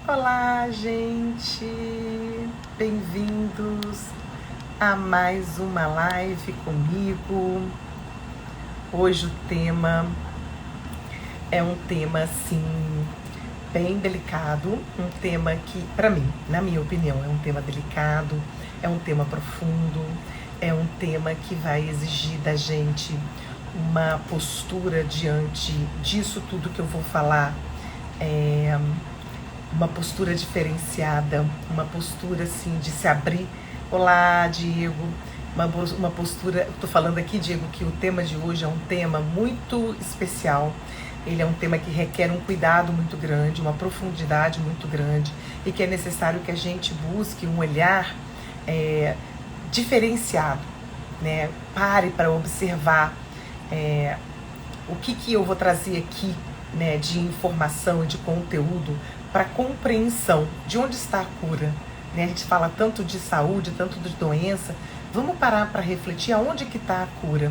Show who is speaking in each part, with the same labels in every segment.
Speaker 1: Olá, gente! Bem-vindos a mais uma live comigo. Hoje o tema é um tema, assim, bem delicado. Um tema que, para mim, na minha opinião, é um tema delicado, é um tema profundo, é um tema que vai exigir da gente uma postura diante disso tudo que eu vou falar. Uma postura diferenciada, uma postura assim de se abrir. Olá, Diego. Uma postura, estou falando aqui, Diego, que o tema de hoje é um tema muito especial. Ele é um tema que requer um cuidado muito grande, uma profundidade muito grande e que é necessário que a gente busque um olhar diferenciado, né? Pare para observar o que eu vou trazer aqui, né, de informação e de conteúdo para compreensão de onde está a cura, né? A gente fala tanto de saúde, tanto de doença. Vamos parar para refletir aonde que está a cura,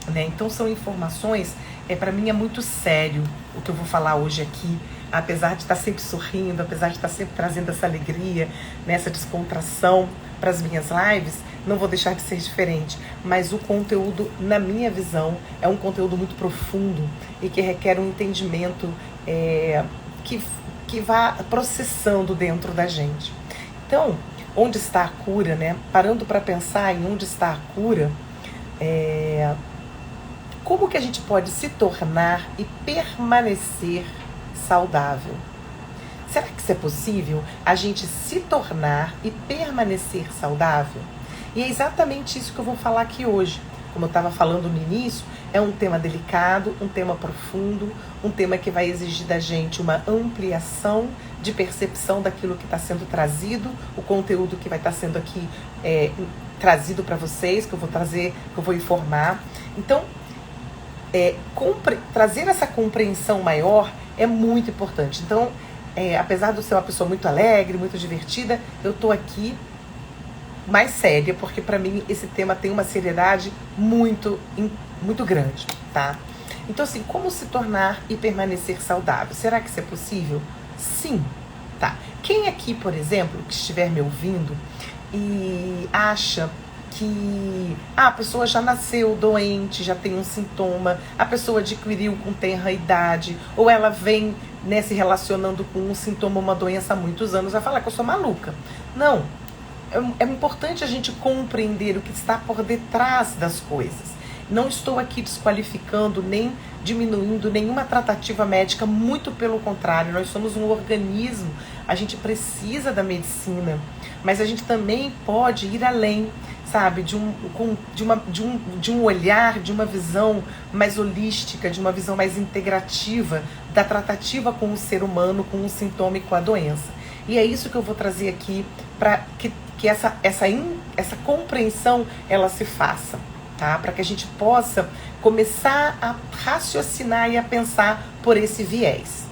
Speaker 1: né? Então são informações, para mim é muito sério o que eu vou falar hoje aqui, apesar de estar sempre sorrindo, apesar de estar sempre trazendo essa alegria, né, essa descontração para as minhas lives, não vou deixar de ser diferente, mas o conteúdo, na minha visão, é um conteúdo muito profundo e que requer um entendimento que vá processando dentro da gente. Então, onde está a cura, né? Parando para pensar em onde está a cura, como que a gente pode se tornar e permanecer saudável? Será que isso é possível? A gente se tornar e permanecer saudável? E é exatamente isso que eu vou falar aqui hoje. Como eu estava falando no início, é um tema delicado, um tema profundo, um tema que vai exigir da gente uma ampliação de percepção daquilo que está sendo trazido, o conteúdo que vai estar sendo aqui trazido para vocês, que eu vou trazer, que eu vou informar. Então, trazer essa compreensão maior é muito importante. Então, apesar de eu ser uma pessoa muito alegre, muito divertida, eu estou aqui mais séria, porque para mim esse tema tem uma seriedade muito, muito grande, tá? Então, assim, como se tornar e permanecer saudável? Será que isso é possível? Sim, tá. Quem aqui, por exemplo, que estiver me ouvindo e acha que a pessoa já nasceu doente, já tem um sintoma, a pessoa adquiriu com tenra idade, ou ela vem, né, se relacionando com um sintoma, uma doença há muitos anos, vai falar que eu sou maluca. Não. É importante a gente compreender o que está por detrás das coisas. Não estou aqui desqualificando nem diminuindo nenhuma tratativa médica, muito pelo contrário, nós somos um organismo, a gente precisa da medicina, mas a gente também pode ir além, sabe, de um olhar, de uma visão mais holística, de uma visão mais integrativa da tratativa com o ser humano, com o sintoma e com a doença. E é isso que eu vou trazer aqui para que essa compreensão ela se faça, tá? Para que a gente possa começar a raciocinar e a pensar por esse viés.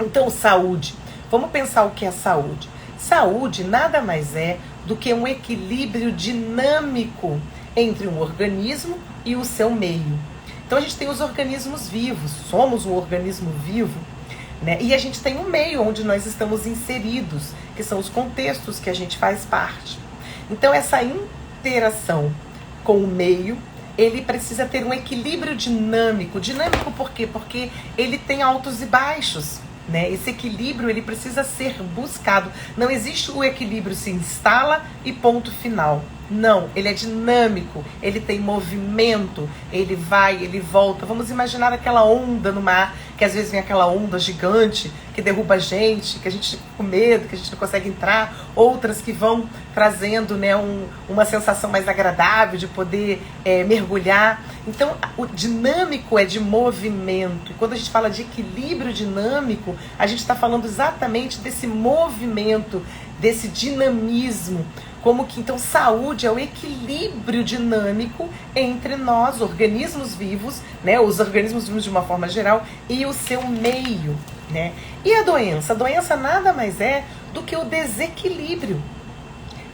Speaker 1: Então, saúde. Vamos pensar o que é saúde. Saúde nada mais é do que um equilíbrio dinâmico entre um organismo e o seu meio. Então, a gente tem os organismos vivos, somos um organismo vivo, né? E a gente tem um meio onde nós estamos inseridos, que são os contextos que a gente faz parte. Então, essa interação com o meio, ele precisa ter um equilíbrio dinâmico. Dinâmico por quê? Porque ele tem altos e baixos, né? Esse equilíbrio ele precisa ser buscado. Não existe o equilíbrio se instala e ponto final. Não, ele é dinâmico, ele tem movimento, ele vai, ele volta. Vamos imaginar aquela onda no mar, que às vezes vem aquela onda gigante que derruba a gente, que a gente fica com medo, que a gente não consegue entrar. Outras que vão trazendo, né, uma sensação mais agradável de poder mergulhar. Então, o dinâmico é de movimento. E quando a gente fala de equilíbrio dinâmico, a gente está falando exatamente desse movimento, desse dinamismo. Como que, então, saúde é o equilíbrio dinâmico entre nós, organismos vivos, né, os organismos vivos de uma forma geral, e o seu meio, né? E a doença? A doença nada mais é do que o desequilíbrio,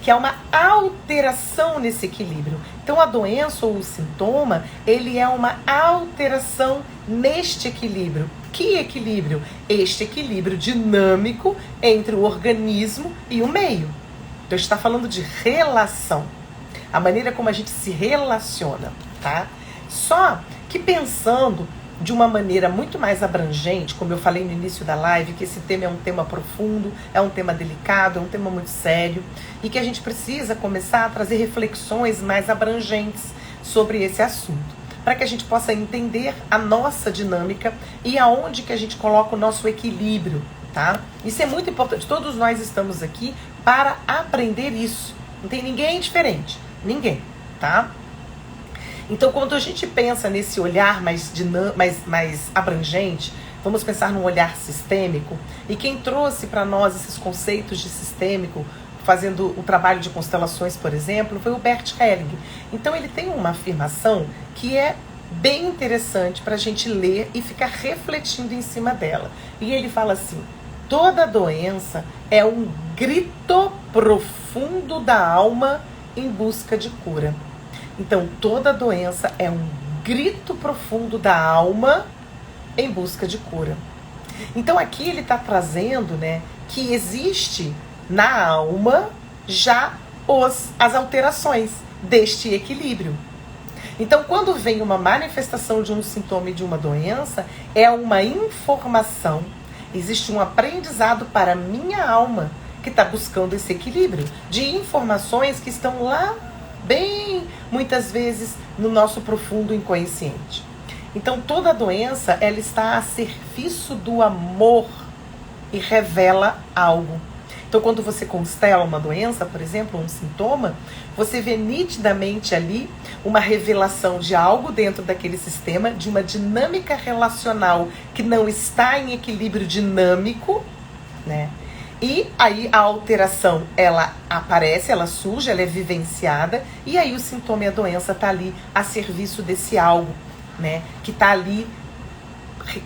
Speaker 1: que é uma alteração nesse equilíbrio. Então, a doença ou o sintoma, ele é uma alteração neste equilíbrio, Que equilíbrio? Este equilíbrio dinâmico entre o organismo e o meio. Então, a gente está falando de relação. A maneira como a gente se relaciona, tá? Só que pensando de uma maneira muito mais abrangente, como eu falei no início da live, que esse tema é um tema profundo, é um tema delicado, é um tema muito sério, e que a gente precisa começar a trazer reflexões mais abrangentes sobre esse assunto, para que a gente possa entender a nossa dinâmica e aonde que a gente coloca o nosso equilíbrio, tá? Isso é muito importante. Todos nós estamos aqui para aprender isso. Não tem ninguém diferente. Ninguém, tá? Então, quando a gente pensa nesse olhar mais abrangente, vamos pensar num olhar sistêmico. E quem trouxe para nós esses conceitos de sistêmico, fazendo o trabalho de constelações, por exemplo, foi o Bert Helling. Então, ele tem uma afirmação que é bem interessante para a gente ler e ficar refletindo em cima dela. E ele fala assim: toda doença é um grito profundo da alma em busca de cura. Então, toda doença é um grito profundo da alma em busca de cura. Então, aqui ele está trazendo, né, que existe na alma já as alterações deste equilíbrio. Então, quando vem uma manifestação de um sintoma e de uma doença, é uma informação, existe um aprendizado para a minha alma que está buscando esse equilíbrio de informações que estão lá bem, muitas vezes, no nosso profundo inconsciente. Então, toda doença, ela está a serviço do amor e revela algo. Então, quando você constela uma doença, por exemplo, um sintoma, você vê nitidamente ali uma revelação de algo dentro daquele sistema, de uma dinâmica relacional que não está em equilíbrio dinâmico, né? E aí a alteração, ela aparece, ela surge, ela é vivenciada, e aí o sintoma e a doença está ali a serviço desse algo, né? Que está ali,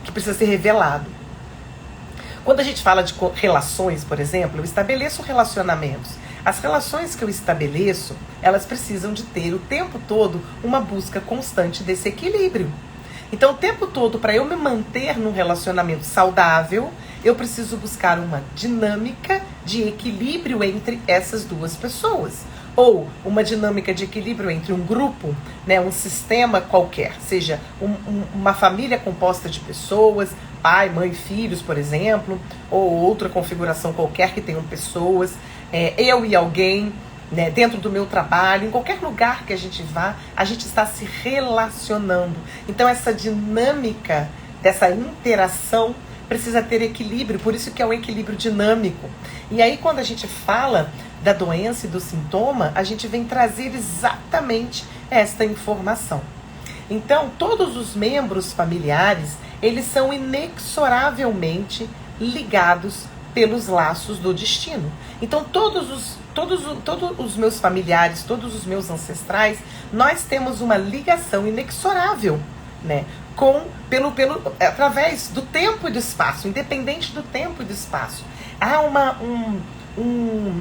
Speaker 1: que precisa ser revelado. Quando a gente fala de relações, por exemplo, eu estabeleço relacionamentos. As relações que eu estabeleço, elas precisam de ter o tempo todo uma busca constante desse equilíbrio. Então, o tempo todo, para eu me manter num relacionamento saudável, eu preciso buscar uma dinâmica de equilíbrio entre essas duas pessoas. Ou uma dinâmica de equilíbrio entre um grupo, né, um sistema qualquer, seja uma família composta de pessoas, pai, mãe, filhos, por exemplo, ou outra configuração qualquer que tenham pessoas, eu e alguém, né, dentro do meu trabalho, em qualquer lugar que a gente vá, a gente está se relacionando. Então essa dinâmica dessa interação precisa ter equilíbrio, por isso que é um equilíbrio dinâmico. E aí quando a gente fala da doença e do sintoma, a gente vem trazer exatamente esta informação. Então todos os membros familiares, eles são inexoravelmente ligados pelos laços do destino. Então todos os meus familiares, todos os meus ancestrais, nós temos uma ligação inexorável, né? Através do tempo e do espaço, independente do tempo e do espaço. Há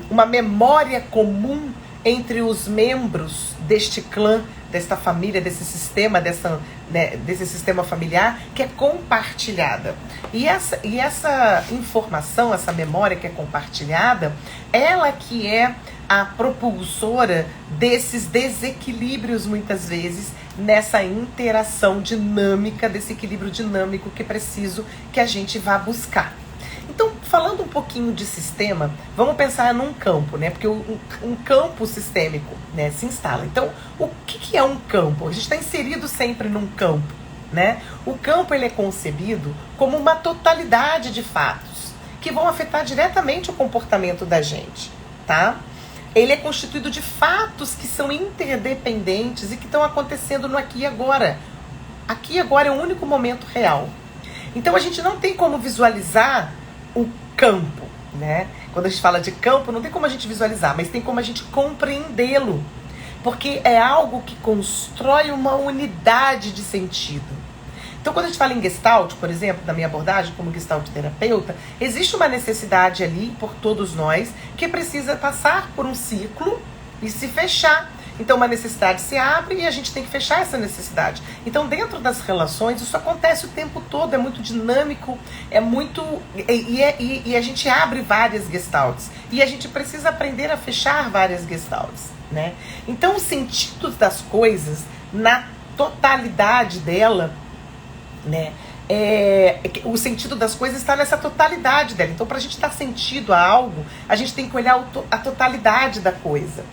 Speaker 1: uma memória comum entre os membros deste clã, desta família, desse sistema, desse sistema familiar, que é compartilhada. E essa informação, essa memória que é compartilhada, ela que é a propulsora desses desequilíbrios, muitas vezes, nessa interação dinâmica, desse equilíbrio dinâmico que é preciso que a gente vá buscar. Então, falando um pouquinho de sistema, vamos pensar num campo, né? Porque um campo sistêmico, né, se instala. Então, o que é um campo? A gente está inserido sempre num campo, né? O campo, ele é concebido como uma totalidade de fatos que vão afetar diretamente o comportamento da gente, tá? Ele é constituído de fatos que são interdependentes e que estão acontecendo no aqui e agora. Aqui e agora é o único momento real. Então, a gente não tem como visualizar o campo, né? Quando a gente fala de campo, não tem como a gente visualizar, mas tem como a gente compreendê-lo, porque é algo que constrói uma unidade de sentido. Então, quando a gente fala em Gestalt, por exemplo, na minha abordagem como Gestalt terapeuta, existe uma necessidade ali por todos nós que precisa passar por um ciclo e se fechar. Então uma necessidade se abre e a gente tem que fechar essa necessidade. Então dentro das relações isso acontece o tempo todo, é muito dinâmico, é muito... E a gente abre várias gestalts. E a gente precisa aprender a fechar várias gestalts, né? Então o sentido das coisas, na totalidade dela, né? O sentido das coisas está nessa totalidade dela. Então, para a gente dar sentido a algo, a gente tem que olhar a totalidade da coisa.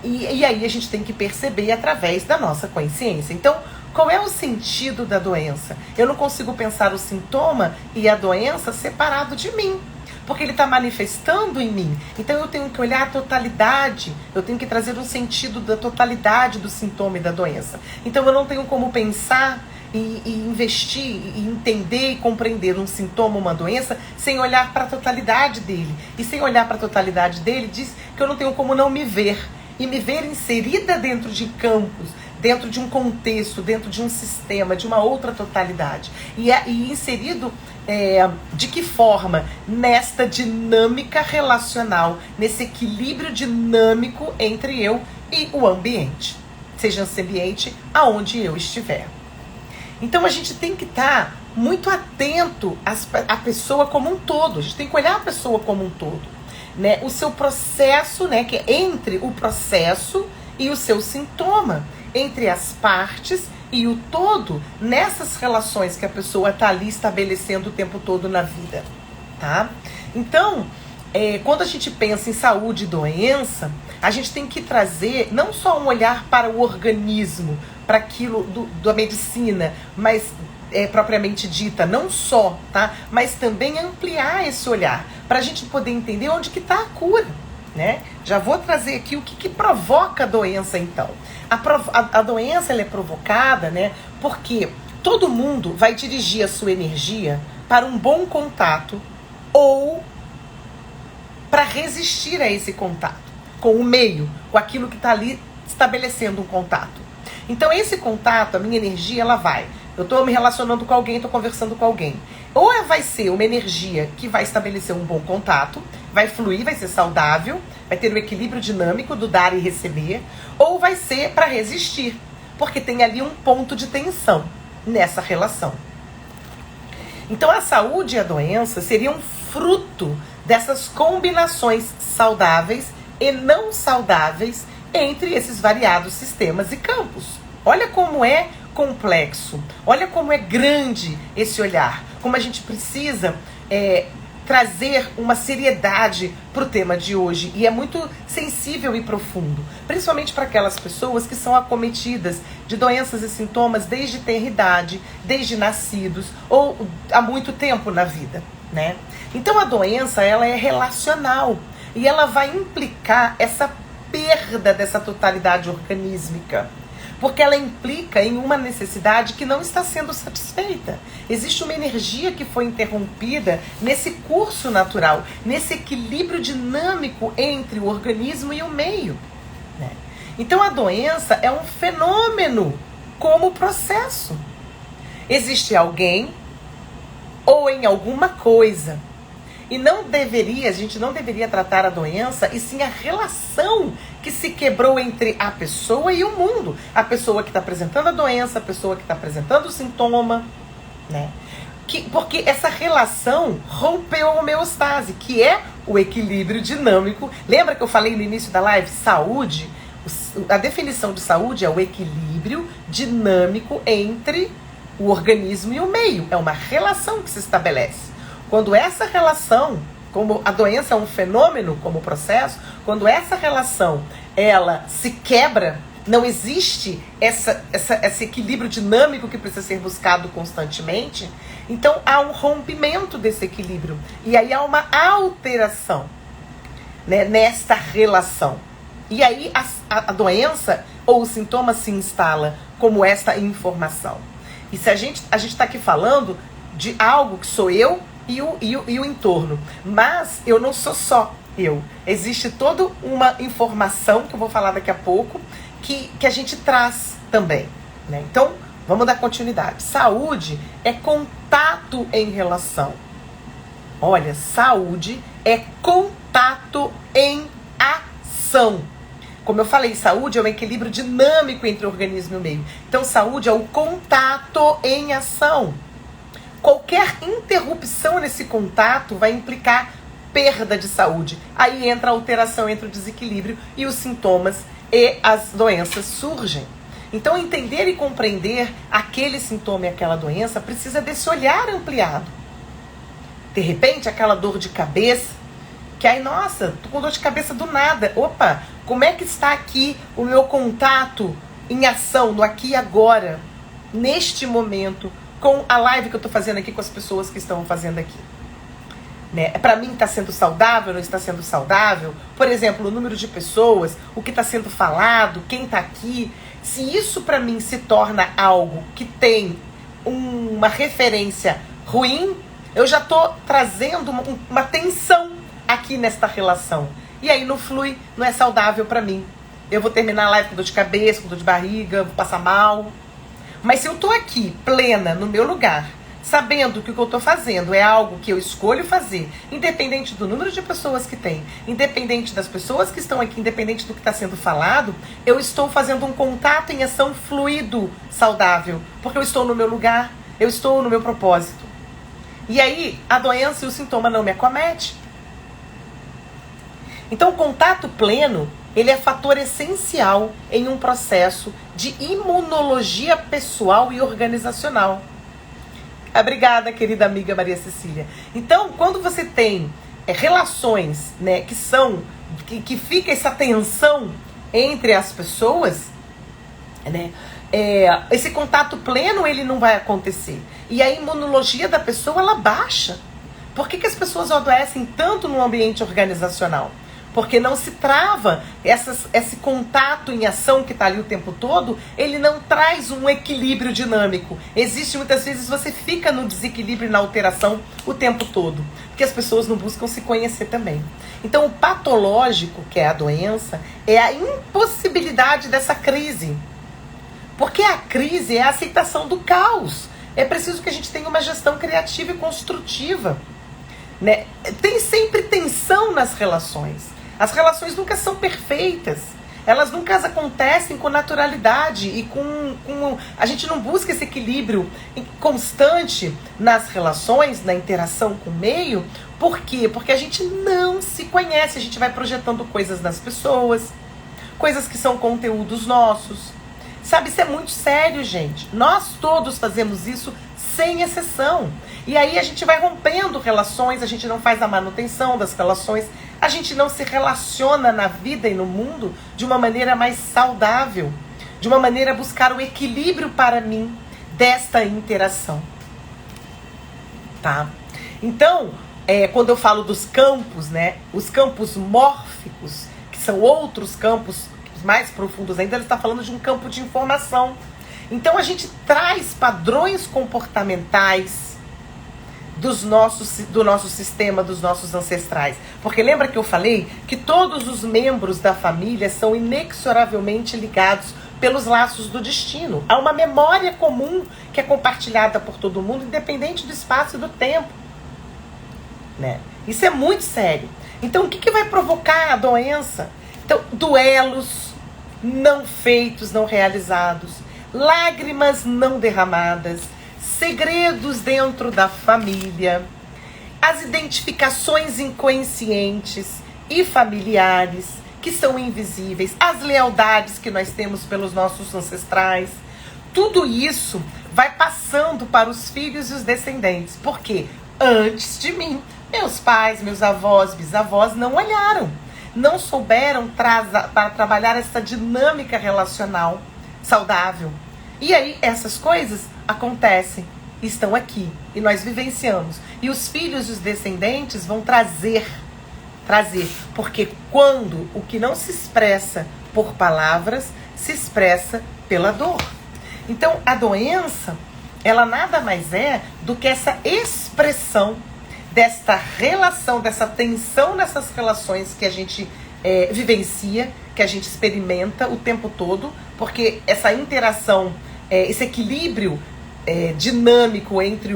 Speaker 1: E aí a gente tem que perceber através da nossa consciência. Então, qual é o sentido da doença? Eu não consigo pensar o sintoma e a doença separado de mim, porque ele está manifestando em mim. Então eu tenho que olhar a totalidade, eu tenho que trazer um sentido da totalidade do sintoma e da doença. Então eu não tenho como pensar e investir, e entender e compreender um sintoma, uma doença, sem olhar para a totalidade dele. E sem olhar para a totalidade dele, diz que eu não tenho como não me ver. E me ver inserida dentro de campos, dentro de um contexto, dentro de um sistema, de uma outra totalidade. E inserido de que forma? Nesta dinâmica relacional, nesse equilíbrio dinâmico entre eu e o ambiente. Seja esse ambiente aonde eu estiver. Então a gente tem que estar muito atento à pessoa como um todo. A gente tem que olhar a pessoa como um todo, né? O seu processo, né? Que é entre o processo e o seu sintoma, entre as partes e o todo, nessas relações que a pessoa está ali estabelecendo o tempo todo na vida, tá? Então, quando a gente pensa em saúde e doença, a gente tem que trazer não só um olhar para o organismo, para aquilo da medicina, mas propriamente dita, não só, tá? Mas também ampliar esse olhar, para a gente poder entender onde que está a cura, né? Já vou trazer aqui o que provoca a doença, então. A doença, ela é provocada, né? Porque todo mundo vai dirigir a sua energia para um bom contato ou para resistir a esse contato, com o meio, com aquilo que está ali estabelecendo um contato. Então esse contato, a minha energia, ela vai. Eu estou me relacionando com alguém, estou conversando com alguém. Ou vai ser uma energia que vai estabelecer um bom contato, vai fluir, vai ser saudável, vai ter o equilíbrio dinâmico do dar e receber, ou vai ser para resistir, porque tem ali um ponto de tensão nessa relação. Então a saúde e a doença seriam fruto dessas combinações saudáveis e não saudáveis entre esses variados sistemas e campos. Olha como é complexo, olha como é grande esse olhar, como a gente precisa trazer uma seriedade para o tema de hoje, e é muito sensível e profundo, principalmente para aquelas pessoas que são acometidas de doenças e sintomas desde tenra idade, desde nascidos ou há muito tempo na vida, né? Então a doença, ela é relacional e ela vai implicar essa perda dessa totalidade organísmica, porque ela implica em uma necessidade que não está sendo satisfeita. Existe uma energia que foi interrompida nesse curso natural, nesse equilíbrio dinâmico entre o organismo e o meio, né? Então a doença é um fenômeno como processo. Existe alguém ou em alguma coisa. E a gente não deveria tratar a doença, e sim a relação que se quebrou entre a pessoa e o mundo. A pessoa que está apresentando a doença, a pessoa que está apresentando o sintoma, né? Porque essa relação rompeu a homeostase, que é o equilíbrio dinâmico. Lembra que eu falei no início da live? Saúde, a definição de saúde é o equilíbrio dinâmico entre o organismo e o meio. É uma relação que se estabelece. Quando essa relação, como a doença é um fenômeno, como processo, quando essa relação, ela se quebra, não existe esse equilíbrio dinâmico que precisa ser buscado constantemente, então há um rompimento desse equilíbrio. E aí há uma alteração, né, nesta relação. E aí a doença ou o sintoma se instala como essa informação. E se a gente está aqui falando de algo que sou eu, e o entorno. Mas eu não sou só eu. Existe toda uma informação, que eu vou falar daqui a pouco, que a gente traz também, né? Então, vamos dar continuidade. Saúde é contato em relação. Olha, saúde é contato em ação. Como eu falei, saúde é um equilíbrio dinâmico entre o organismo e o meio. Então, saúde é o contato em ação. Qualquer interrupção nesse contato vai implicar perda de saúde. Aí entra a alteração, entra o desequilíbrio e os sintomas e as doenças surgem. Então, entender e compreender aquele sintoma e aquela doença precisa desse olhar ampliado. De repente, aquela dor de cabeça, que aí, nossa, tô com dor de cabeça do nada. Opa, como é que está aqui o meu contato em ação, no aqui e agora, neste momento, com a live que eu tô fazendo aqui com as pessoas que estão fazendo aqui? Né? Para mim está sendo saudável, não está sendo saudável? Por exemplo, o número de pessoas, o que está sendo falado, quem está aqui. Se isso para mim se torna algo que tem uma referência ruim, eu já estou trazendo uma tensão aqui nesta relação. E aí não flui, não é saudável para mim. Eu vou terminar a live com dor de cabeça, com dor de barriga, vou passar mal. Mas se eu estou aqui, plena, no meu lugar, sabendo que o que eu estou fazendo é algo que eu escolho fazer, independente do número de pessoas que tem, independente das pessoas que estão aqui, independente do que está sendo falado, eu estou fazendo um contato em ação fluido, saudável, porque eu estou no meu lugar, eu estou no meu propósito. E aí, a doença e o sintoma não me acomete. Então, o contato pleno, ele é fator essencial em um processo de imunologia pessoal e organizacional. Obrigada, querida amiga Maria Cecília. Então, quando você tem relações, né, que fica essa tensão entre as pessoas, né, esse contato pleno ele não vai acontecer. E a imunologia da pessoa, ela baixa. Por que as pessoas adoecem tanto no ambiente organizacional? Porque não se trava esse contato em ação que está ali o tempo todo, ele não traz um equilíbrio dinâmico. Existe muitas vezes, você fica no desequilíbrio e na alteração o tempo todo, porque as pessoas não buscam se conhecer também. Então o patológico, que é a doença, é a impossibilidade dessa crise. Porque a crise é a aceitação do caos. É preciso que a gente tenha uma gestão criativa e construtiva. Né? Tem sempre tensão nas relações. As relações nunca são perfeitas. Elas nunca acontecem com naturalidade e a gente não busca esse equilíbrio constante nas relações, na interação com o meio. Por quê? Porque a gente não se conhece. A gente vai projetando coisas nas pessoas, coisas que são conteúdos nossos. Sabe, isso é muito sério, gente. Nós todos fazemos isso sem exceção. E aí a gente vai rompendo relações, a gente não faz a manutenção das relações, a gente não se relaciona na vida e no mundo de uma maneira mais saudável, de uma maneira a buscar o equilíbrio para mim desta interação. Tá? Então, quando eu falo dos campos, né, os campos mórficos, que são outros campos mais profundos ainda, ele está falando de um campo de informação. Então a gente traz padrões comportamentais do nosso sistema, dos nossos ancestrais. Porque lembra que eu falei que todos os membros da família são inexoravelmente ligados pelos laços do destino. Há uma memória comum que é compartilhada por todo mundo, independente do espaço e do tempo. Né? Isso é muito sério. Então o que vai provocar a doença? Então, duelos não feitos, não realizados, lágrimas não derramadas, segredos dentro da família, as identificações inconscientes e familiares que são invisíveis, as lealdades que nós temos pelos nossos ancestrais, tudo isso vai passando para os filhos e os descendentes. Porque antes de mim, meus pais, meus avós, bisavós não olharam, não souberam para trabalhar essa dinâmica relacional saudável. E aí essas coisas acontecem, estão aqui e nós vivenciamos. E os filhos e os descendentes vão trazer. Porque quando o que não se expressa por palavras, se expressa pela dor. Então a doença, ela nada mais é do que essa expressão desta relação, dessa tensão nessas relações que a gente vivencia, que a gente experimenta o tempo todo, porque essa interação, esse equilíbrio dinâmico entre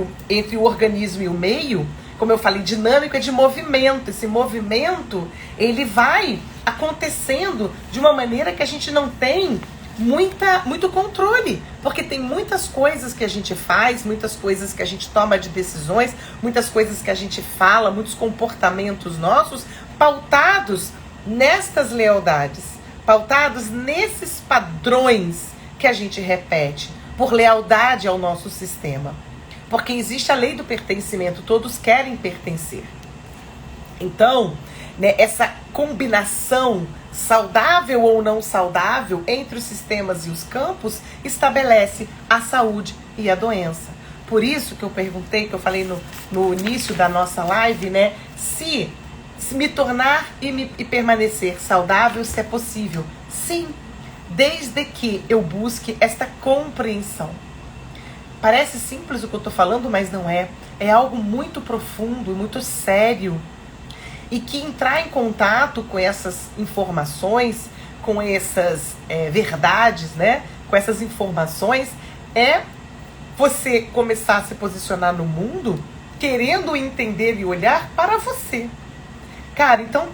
Speaker 1: o organismo e o meio, como eu falei, dinâmico é de movimento. Esse movimento, ele vai acontecendo de uma maneira que a gente não tem muito controle, porque tem muitas coisas que a gente faz, muitas coisas que a gente toma de decisões, muitas coisas que a gente fala, muitos comportamentos nossos pautados nestas lealdades, pautados nesses padrões que a gente repete por lealdade ao nosso sistema, porque existe a lei do pertencimento, todos querem pertencer. Então, né, essa combinação saudável ou não saudável entre os sistemas e os campos estabelece a saúde e a doença. Por isso que eu perguntei, que eu falei no início da nossa live, né, se me tornar e permanecer saudável, se é possível. Sim, desde que eu busque esta compreensão. Parece simples o que eu estou falando, mas não é. É algo muito profundo, muito sério. E que entrar em contato com essas informações, com essas verdades, né? Com essas informações, é você começar a se posicionar no mundo, querendo entender e olhar para você. Cara, então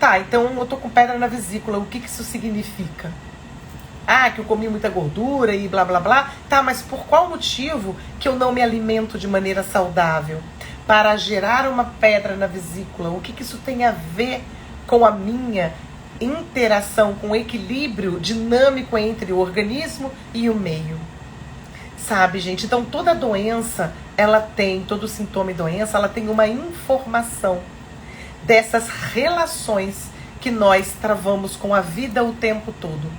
Speaker 1: eu tô com pedra na vesícula, o que isso significa? Ah, que eu comi muita gordura e blá blá blá. Tá, mas por qual motivo que eu não me alimento de maneira saudável? Para gerar uma pedra na vesícula. O que isso tem a ver com a minha interação, com o equilíbrio dinâmico entre o organismo e o meio? Sabe, gente? Então toda doença, todo sintoma e doença, ela tem uma informação dessas relações que nós travamos com a vida o tempo todo.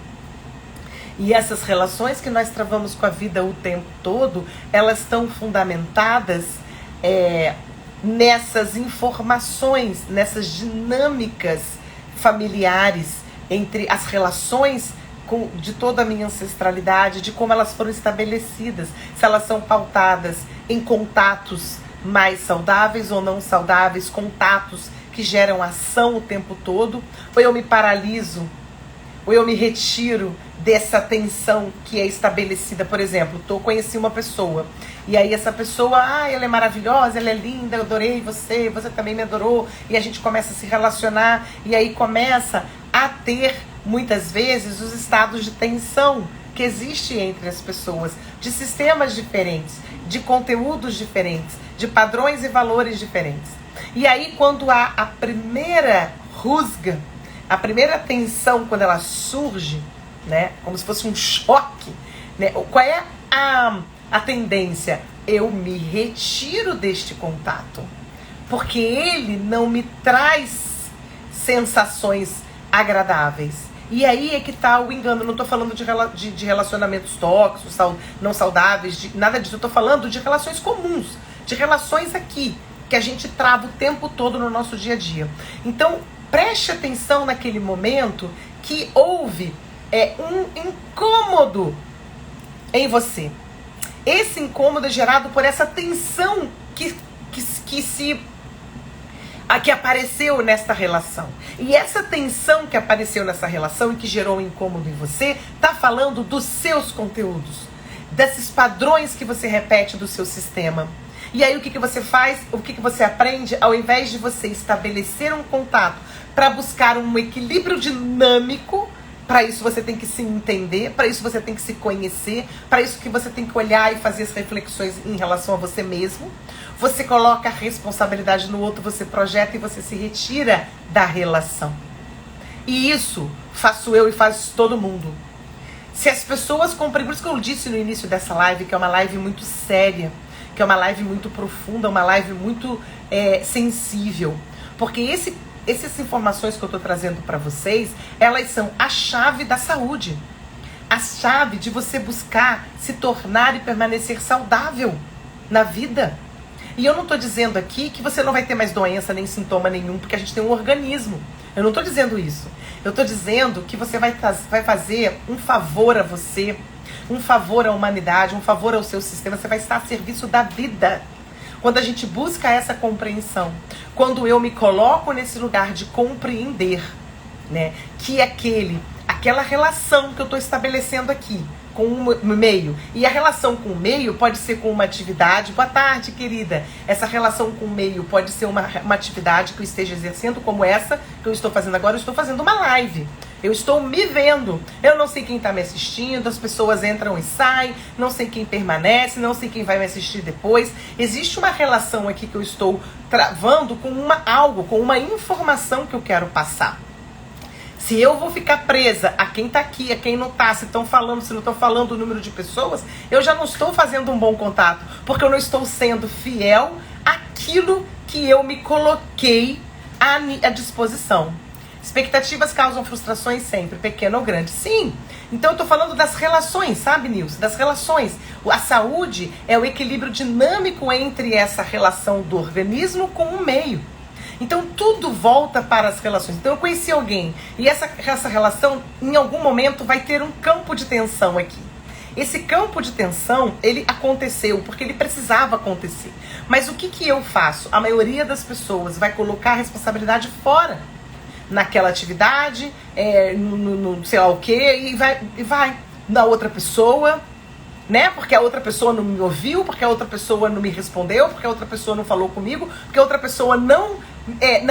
Speaker 1: E essas relações que nós travamos com a vida o tempo todo, elas estão fundamentadas nessas informações, nessas dinâmicas familiares entre as relações de toda a minha ancestralidade, de como elas foram estabelecidas, se elas são pautadas em contatos mais saudáveis ou não saudáveis, contatos que geram ação o tempo todo, ou eu me paraliso, ou eu me retiro dessa tensão que é estabelecida. Por exemplo, conheci uma pessoa, e aí essa pessoa, ela é maravilhosa, ela é linda, eu adorei você também me adorou, e a gente começa a se relacionar, e aí começa a ter, muitas vezes, os estados de tensão que existe entre as pessoas, de sistemas diferentes, de conteúdos diferentes, de padrões e valores diferentes. E aí, quando há a primeira rusga, a primeira tensão, quando ela surge, né, como se fosse um choque, né, qual é a tendência? Eu me retiro deste contato, porque ele não me traz sensações agradáveis. E aí é que tá o engano. Eu não tô falando de relacionamentos tóxicos, não saudáveis, nada disso. Eu tô falando de relações comuns, de relações aqui, que a gente trava o tempo todo no nosso dia a dia. Então, preste atenção naquele momento que houve um incômodo em você. Esse incômodo é gerado por essa tensão que apareceu nesta relação. E essa tensão que apareceu nessa relação e que gerou um incômodo em você, tá falando dos seus conteúdos, desses padrões que você repete do seu sistema. E aí o que você faz? O que você aprende? Ao invés de você estabelecer um contato para buscar um equilíbrio dinâmico, para isso você tem que se entender, para isso você tem que se conhecer, para isso que você tem que olhar e fazer as reflexões em relação a você mesmo. Você coloca a responsabilidade no outro, você projeta e você se retira da relação. E isso faço eu e faz todo mundo. Se as pessoas compreendem, por isso que eu disse no início dessa live, que é uma live muito séria, que é uma live muito profunda, uma live muito sensível. Porque essas informações que eu estou trazendo para vocês, elas são a chave da saúde. A chave de você buscar se tornar e permanecer saudável na vida. E eu não estou dizendo aqui que você não vai ter mais doença nem sintoma nenhum, porque a gente tem um organismo. Eu não estou dizendo isso. Eu estou dizendo que você vai fazer um favor a você, um favor à humanidade, um favor ao seu sistema. Você vai estar a serviço da vida. Quando a gente busca essa compreensão, quando eu me coloco nesse lugar de compreender, né, que aquela relação que eu estou estabelecendo aqui com um meio. E a relação com o meio pode ser com uma atividade. Boa tarde, querida. Essa relação com o meio pode ser uma atividade que eu esteja exercendo, como essa que eu estou fazendo agora. Eu estou fazendo uma live. Eu estou me vendo. Eu não sei quem está me assistindo, as pessoas entram e saem, não sei quem permanece, não sei quem vai me assistir depois. Existe uma relação aqui que eu estou travando com com uma informação que eu quero passar. Se eu vou ficar presa a quem tá aqui, a quem não tá, se estão falando, se não estão falando o número de pessoas, eu já não estou fazendo um bom contato, porque eu não estou sendo fiel àquilo que eu me coloquei à disposição. Expectativas causam frustrações sempre, pequena ou grande. Sim, então eu tô falando das relações, sabe, Nilson? Das relações. A saúde é o equilíbrio dinâmico entre essa relação do organismo com o meio. Então tudo volta para as relações. Então eu conheci alguém e essa relação em algum momento vai ter um campo de tensão aqui. Esse campo de tensão, ele aconteceu porque ele precisava acontecer. Mas o que eu faço? A maioria das pessoas vai colocar a responsabilidade fora. Naquela atividade, no sei lá o quê, e vai na outra pessoa, né? Porque a outra pessoa não me ouviu, porque a outra pessoa não me respondeu, porque a outra pessoa não falou comigo, porque a outra pessoa não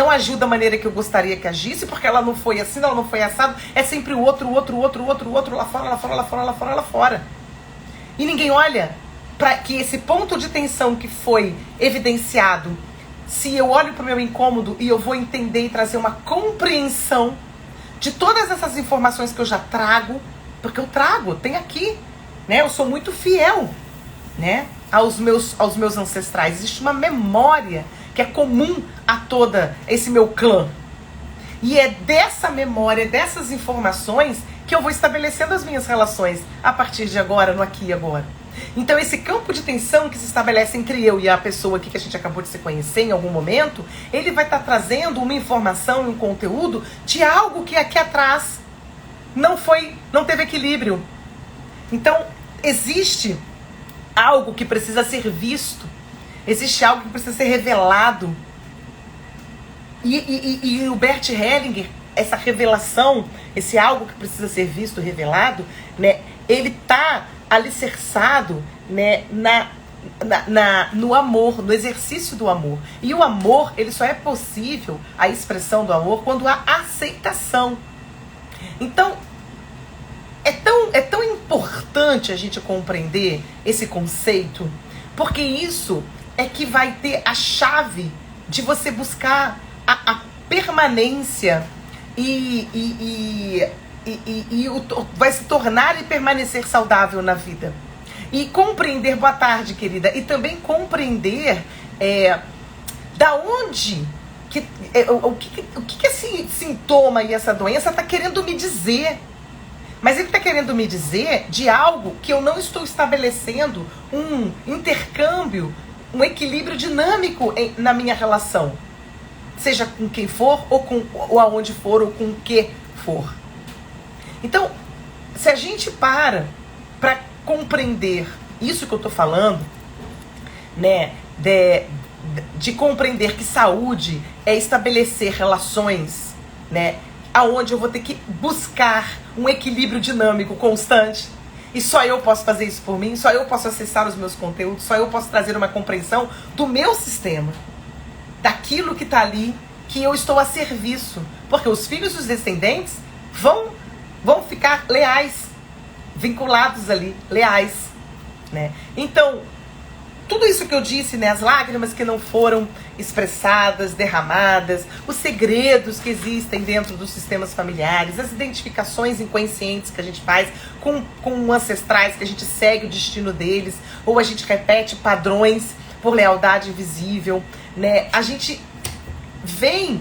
Speaker 1: agiu da maneira que eu gostaria que agisse, porque ela não foi assim, ela não foi assado. É sempre o outro, lá fora. E ninguém olha para que esse ponto de tensão que foi evidenciado, se eu olho para o meu incômodo e eu vou entender e trazer uma compreensão de todas essas informações que eu já trago, porque eu trago, tem aqui, né? Eu sou muito fiel, né? Aos meus ancestrais. Existe uma memória que é comum a toda esse meu clã. E é dessa memória, dessas informações que eu vou estabelecendo as minhas relações a partir de agora, no aqui e agora. Então esse campo de tensão que se estabelece entre eu e a pessoa aqui que a gente acabou de se conhecer em algum momento, ele vai estar trazendo uma informação e um conteúdo de algo que aqui atrás não teve equilíbrio. Então existe algo que precisa ser visto, existe algo que precisa ser revelado. E o Bert Hellinger, essa revelação, esse algo que precisa ser visto, revelado, né, ele está alicerçado, né, no amor, no exercício do amor. E o amor, ele só é possível, a expressão do amor, quando há aceitação. Então, é tão importante a gente compreender esse conceito, porque isso é que vai ter a chave de você buscar a permanência vai se tornar e permanecer saudável na vida. E compreender, boa tarde, querida, e também compreender da onde, o que esse sintoma e essa doença está querendo me dizer. Mas ele está querendo me dizer de algo que eu não estou estabelecendo um intercâmbio, um equilíbrio dinâmico na minha relação. Seja com quem for, ou aonde for, ou com o que for. Então, se a gente para compreender isso que eu estou falando, né, de compreender que saúde é estabelecer relações, né, aonde eu vou ter que buscar um equilíbrio dinâmico constante, e só eu posso fazer isso por mim, só eu posso acessar os meus conteúdos, só eu posso trazer uma compreensão do meu sistema, daquilo que está ali, que eu estou a serviço, porque os filhos e os descendentes vão ficar leais, vinculados ali, leais, né? Então, tudo isso que eu disse, né, as lágrimas que não foram expressadas, derramadas, os segredos que existem dentro dos sistemas familiares, as identificações inconscientes que a gente faz com ancestrais, que a gente segue o destino deles, ou a gente repete padrões por lealdade invisível, né? A gente vem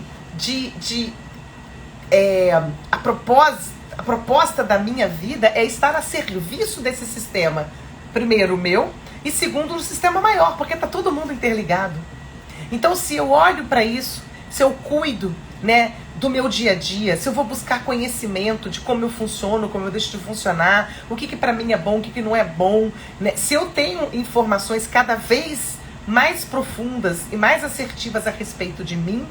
Speaker 1: a proposta da minha vida é estar a serviço desse sistema. Primeiro o meu, e segundo o sistema maior, porque está todo mundo interligado. Então, se eu olho para isso, se eu cuido, né, do meu dia a dia, se eu vou buscar conhecimento de como eu funciono, como eu deixo de funcionar, o que para mim é bom, o que não é bom, né? Se eu tenho informações cada vez mais profundas e mais assertivas a respeito de mim,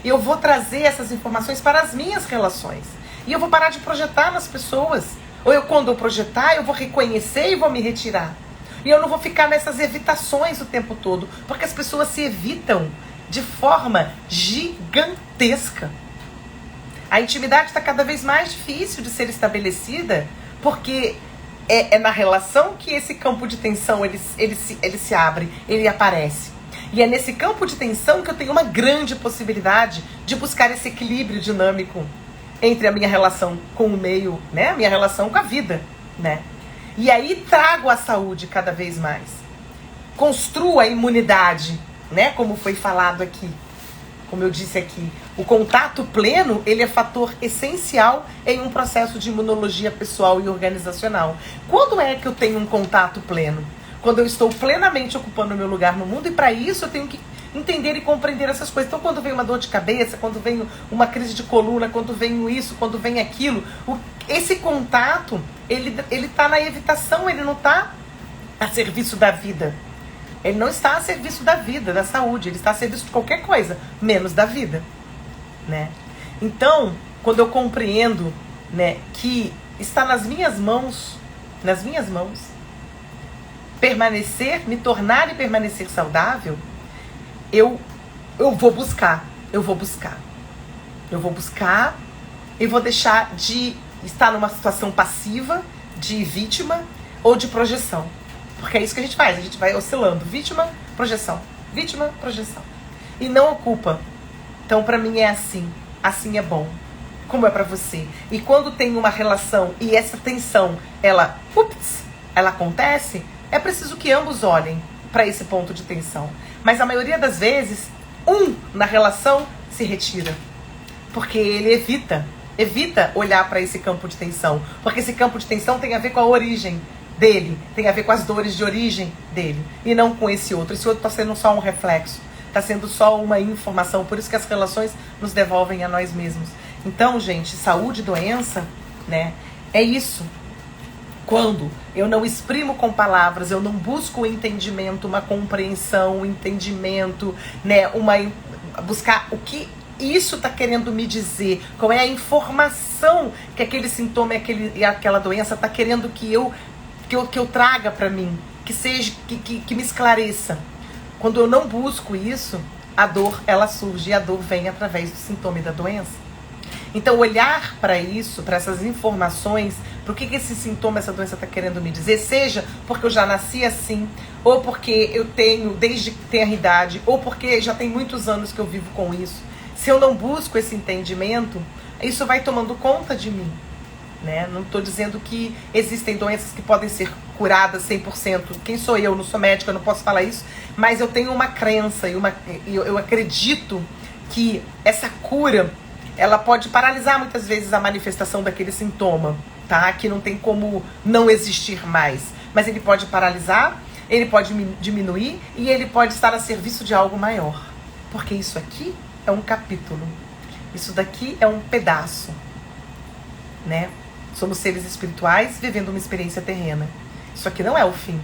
Speaker 1: eu vou trazer essas informações para as minhas relações. E eu vou parar de projetar nas pessoas Ou quando eu projetar, eu vou reconhecer e vou me retirar. E eu não vou ficar nessas evitações o tempo todo, porque as pessoas se evitam de forma gigantesca. A intimidade está cada vez mais difícil de ser estabelecida, porque é na relação que esse campo de tensão ele se abre, ele aparece. E é nesse campo de tensão que eu tenho uma grande possibilidade de buscar esse equilíbrio dinâmico entre a minha relação com o meio, né, a minha relação com a vida, né? E aí trago a saúde cada vez mais. Construo a imunidade, né, como foi falado aqui. Como eu disse aqui, o contato pleno, ele é fator essencial em um processo de imunologia pessoal e organizacional. Quando é que eu tenho um contato pleno? Quando eu estou plenamente ocupando o meu lugar no mundo, e para isso eu tenho que entender e compreender essas coisas. Então, quando vem uma dor de cabeça, quando vem uma crise de coluna, quando vem isso, quando vem aquilo, esse contato, ele está na evitação, ele não está a serviço da vida. Ele não está a serviço da vida, da saúde, ele está a serviço de qualquer coisa, menos da vida, né? Então, quando eu compreendo, né, que está nas minhas mãos, permanecer, me tornar e permanecer saudável, eu vou buscar e vou deixar de estar numa situação passiva, de vítima ou de projeção. Porque é isso que a gente faz, a gente vai oscilando, vítima, projeção, e não ocupa. Então, pra mim é assim é bom, como é pra você. E quando tem uma relação e essa tensão, ela acontece, é preciso que ambos olhem para esse ponto de tensão. Mas a maioria das vezes, na relação se retira, porque ele evita olhar para esse campo de tensão, porque esse campo de tensão tem a ver com a origem dele, tem a ver com as dores de origem dele, e não com esse outro. Esse outro está sendo só um reflexo, está sendo só uma informação. Por isso que as relações nos devolvem a nós mesmos. Então, gente, saúde e doença, né, é isso. Quando eu não exprimo com palavras, eu não busco o entendimento, uma compreensão, um entendimento, né, buscar o que isso está querendo me dizer, qual é a informação que aquele sintoma e aquela doença está querendo que eu traga para mim, que me esclareça. Quando eu não busco isso, a dor, ela surge, e a dor vem através do sintoma e da doença. Então, olhar para isso, para essas informações, para o que esse sintoma, essa doença está querendo me dizer, seja porque eu já nasci assim, ou porque eu tenho desde que tenho a idade, ou porque já tem muitos anos que eu vivo com isso. Se eu não busco esse entendimento, isso vai tomando conta de mim, né? Não estou dizendo que existem doenças que podem ser curadas 100%. Quem sou eu? Não sou médica, eu não posso falar isso, mas eu tenho uma crença e eu acredito que essa cura, ela pode paralisar muitas vezes a manifestação daquele sintoma, tá? Que não tem como não existir mais. Mas ele pode paralisar, ele pode diminuir e ele pode estar a serviço de algo maior. Porque isso aqui é um capítulo. Isso daqui é um pedaço, né? Somos seres espirituais vivendo uma experiência terrena. Isso aqui não é o fim.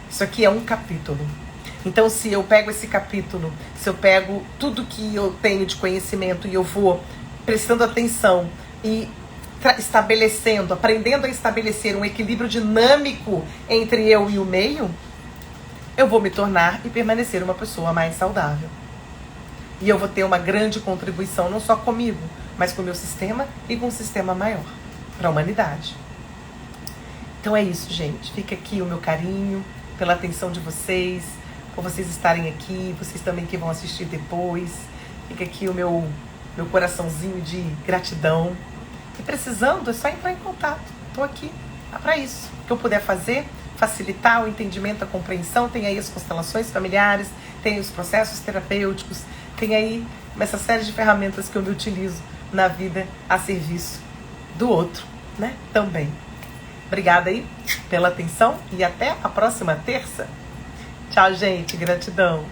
Speaker 1: Isso aqui é um capítulo. Então, se eu pego esse capítulo, se eu pego tudo que eu tenho de conhecimento e eu vou prestando atenção e estabelecendo, aprendendo a estabelecer um equilíbrio dinâmico entre eu e o meio, eu vou me tornar e permanecer uma pessoa mais saudável. E eu vou ter uma grande contribuição, não só comigo, mas com o meu sistema e com o sistema maior, para a humanidade. Então é isso, gente. Fica aqui o meu carinho pela atenção de vocês, por vocês estarem aqui, vocês também que vão assistir depois. Fica aqui o meu coraçãozinho de gratidão. E precisando, é só entrar em contato. Estou aqui para isso. O que eu puder fazer, facilitar o entendimento, a compreensão. Tem aí as constelações familiares, tem os processos terapêuticos, tem aí essa série de ferramentas que eu me utilizo na vida a serviço do outro, né? Também. Obrigada aí pela atenção e até a próxima terça. Tchau, gente. Gratidão.